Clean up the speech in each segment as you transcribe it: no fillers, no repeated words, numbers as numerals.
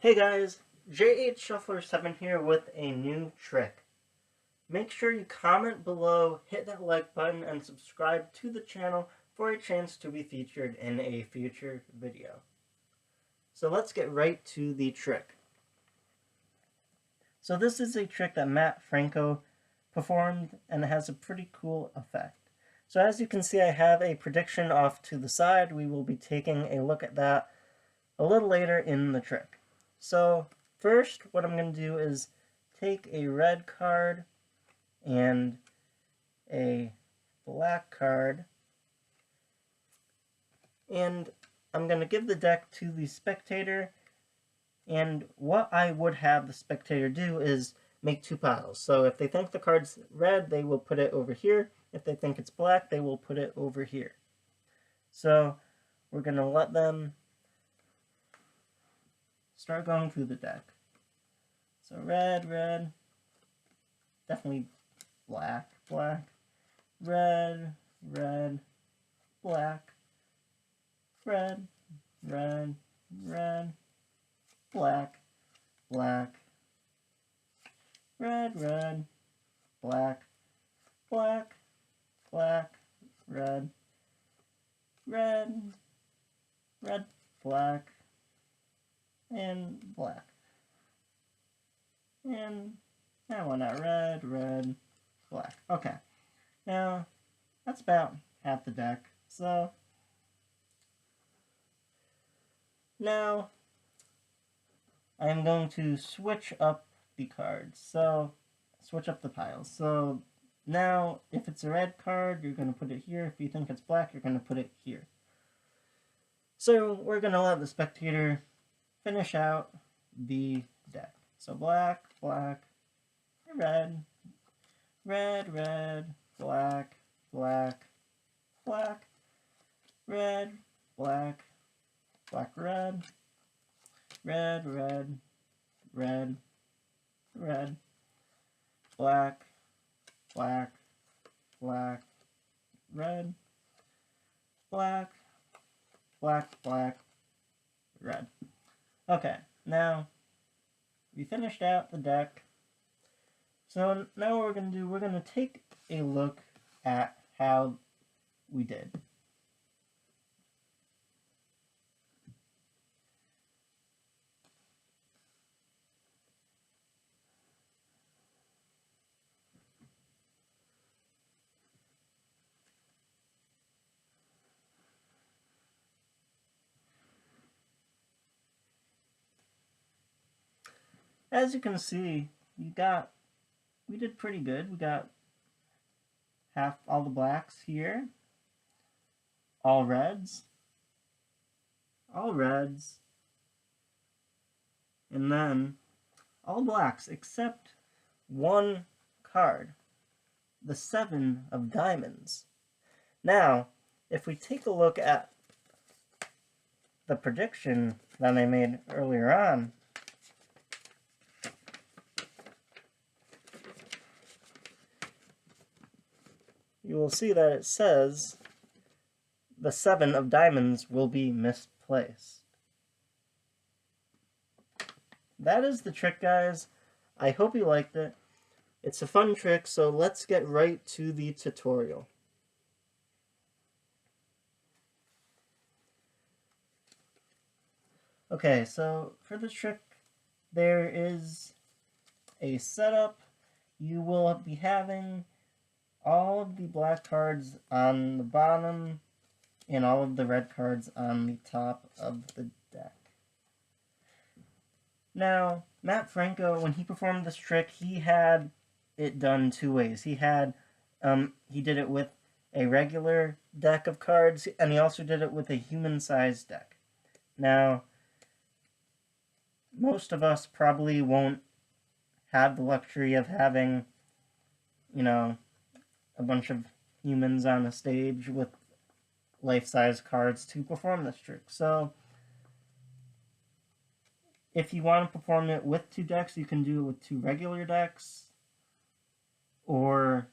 Hey guys, JH7 here with a new trick. Make sure you comment below, hit that like button, and subscribe to the channel for a chance to be featured in a future video. So let's get right to the trick. So this is a trick that Franco performed, and it has a pretty cool effect. So as you can see, I have a prediction off to the side. We will be taking a look at that a little later in the trick. So first, what I'm going to do is take a red card and a black card, and I'm going to give the deck to the spectator, and what I would have the spectator do is make two piles. So if they think the card's red, they will put it over here. If they think it's black, they will put it over here. So we're going to let them start going through the deck. So red, red, definitely black, black, red, red, black, red, red, red, black, black, red, red, black, black, black, red, red, red, black, and black. And now why not red, red, black. Okay. Now, that's about half the deck. So, now I am going to switch up the cards. So, switch up the piles. So, now, if it's a red card, you're going to put it here. If you think it's black, you're going to put it here. So, we're going to let the spectator finish out the deck. So, black, black, red, red, red, black, black, black, red, black, black, red, red, red, red, red, black, black, black, red, black, black, black, red. Okay, now we finished out the deck. So now what we're going to do, we're going to take a look at how we did. As you can see, we did pretty good. We got half all the blacks here, all reds, and then all blacks except one card, the 7 of diamonds. Now, if we take a look at the prediction that I made earlier on, you will see that it says the 7 of diamonds will be misplaced. That is the trick, guys. I hope you liked it. It's a fun trick, so let's get right to the tutorial. Okay, so for this trick, there is a setup. You will be having all of the black cards on the bottom and all of the red cards on the top of the deck. Now, Franco, when he performed this trick, he had it done two ways. He did it with a regular deck of cards, and he also did it with a human-sized deck. Now, most of us probably won't have the luxury of having, a bunch of humans on a stage with life-size cards to perform this trick. So, if you want to perform it with two decks, you can do it with two regular decks, or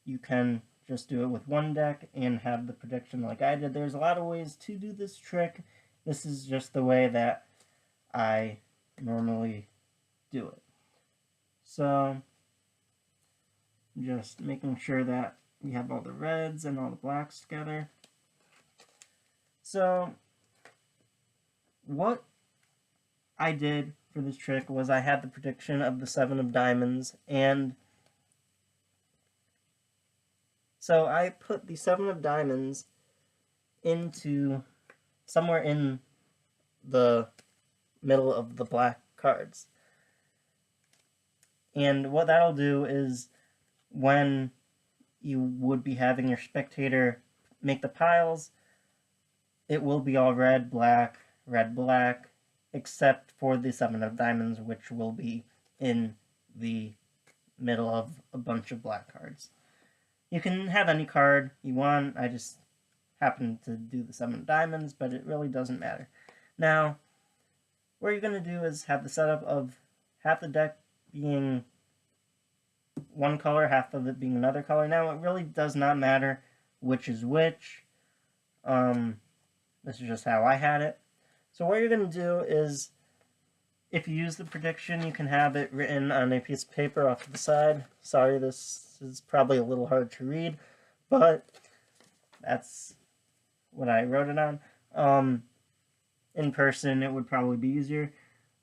you can just do it with one deck and have the prediction like I did. There's a lot of ways to do this trick. This is just the way that I normally do it. So just making sure that we have all the reds and all the blacks together. So what I did for this trick was I had the prediction of the 7 of diamonds, and so I put the 7 of diamonds into somewhere in the middle of the black cards. And what that'll do is when you would be having your spectator make the piles, it will be all red, black, except for the 7 of diamonds, which will be in the middle of a bunch of black cards. You can have any card you want. I just happened to do the 7 of diamonds, but it really doesn't matter. Now, what you're going to do is have the setup of half the deck being one color, half of it being another color. Now, it really does not matter which is which. This is just how I had it. So what you're going to do is, if you use the prediction, you can have it written on a piece of paper off to the side. Sorry, this is probably a little hard to read, but that's what I wrote it on. In person, it would probably be easier.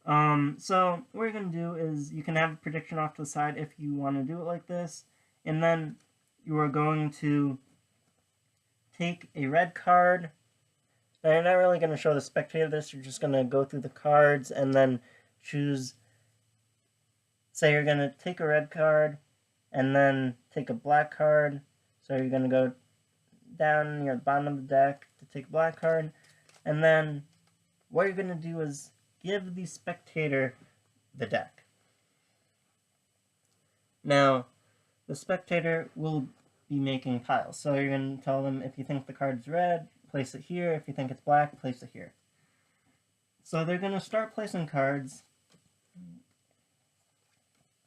So what you're going to do is you can have a prediction off to the side if you want to do it like this, and then you are going to take a red card. Now, you're not really going to show the spectator this, you're just going to go through the cards and then choose, say you're going to take a red card and then take a black card. So you're going to go down near the bottom of the deck to take a black card, and then what you're going to do is give the spectator the deck. Now, the spectator will be making piles. So you're going to tell them, if you think the card's red, place it here. If you think it's black, place it here. So they're going to start placing cards.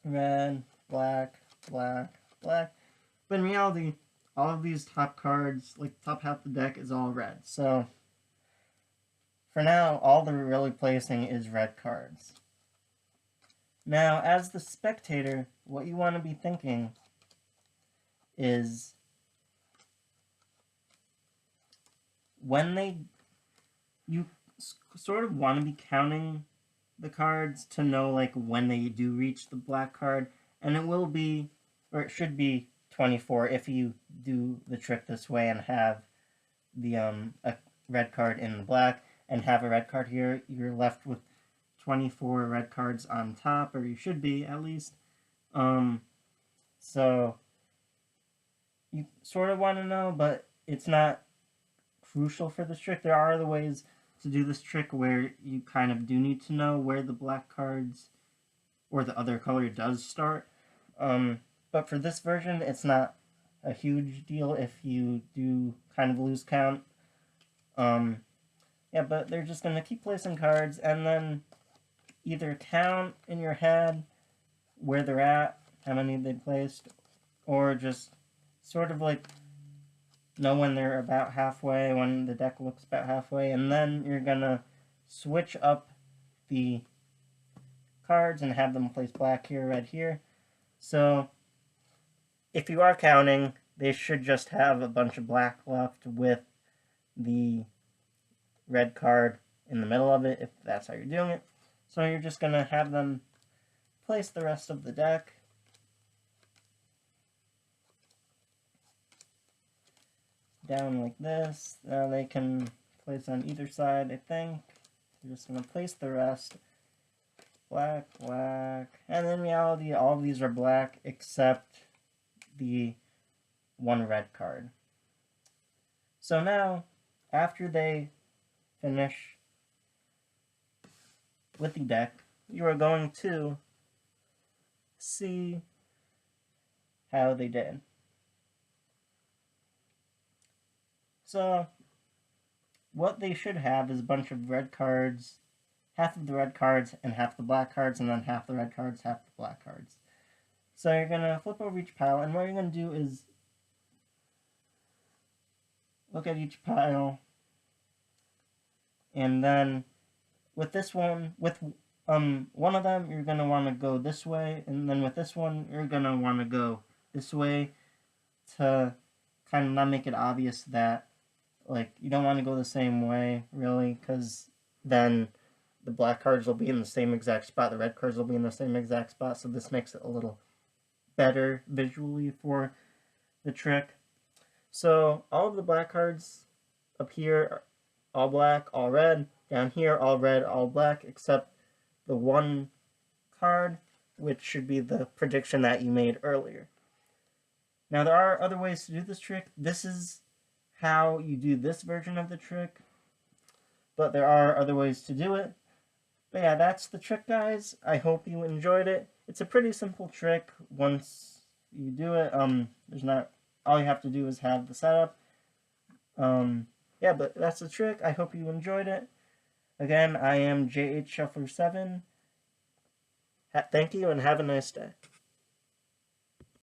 Red, black, black, black. But in reality, all of these top cards, like top half of the deck, is all red. So for now, all they're really placing is red cards. Now, as the spectator, what you want to be thinking is you sort of want to be counting the cards to know like when they do reach the black card, and it will be, or it should be 24 if you do the trick this way and have the a red card in the black and have a red card here. You're left with 24 red cards on top, or you should be at least. So you sort of want to know, but it's not crucial for this trick. There are other ways to do this trick where you kind of do need to know where the black cards or the other color does start. But for this version, it's not a huge deal if you do kind of lose count. Yeah, but they're just going to keep placing cards and then either count in your head where they're at, how many they placed, or just sort of like know when they're about halfway, when the deck looks about halfway, and then you're going to switch up the cards and have them place black here, red here. So if you are counting, they should just have a bunch of black left with the red card in the middle of it, if that's how you're doing it. So you're just going to have them place the rest of the deck. Down like this. Now they can place on either side, I think. You're just going to place the rest. Black, black. And in reality, all of these are black except the one red card. So now, after they finish with the deck, you are going to see how they did. So, what they should have is a bunch of red cards, half of the red cards and half the black cards, and then half the red cards, half the black cards. So you're going to flip over each pile, and what you're going to do is look at each pile, and then with this one, with one of them you're gonna want to go this way, and then with this one you're gonna want to go this way to kind of not make it obvious that like you don't want to go the same way really, because then the black cards will be in the same exact spot, the red cards will be in the same exact spot, so this makes it a little better visually for the trick. So all of the black cards up here, all black, all red. Down here, all red, all black, except the one card, which should be the prediction that you made earlier. Now, there are other ways to do this trick. This is how you do this version of the trick, but there are other ways to do it. But yeah, that's the trick, guys. I hope you enjoyed it. It's a pretty simple trick. Once you do it, there's not, all you have to do is have the setup. Yeah, but that's the trick. I hope you enjoyed it. Again, I am JH Shuffler 7. Thank you and have a nice day.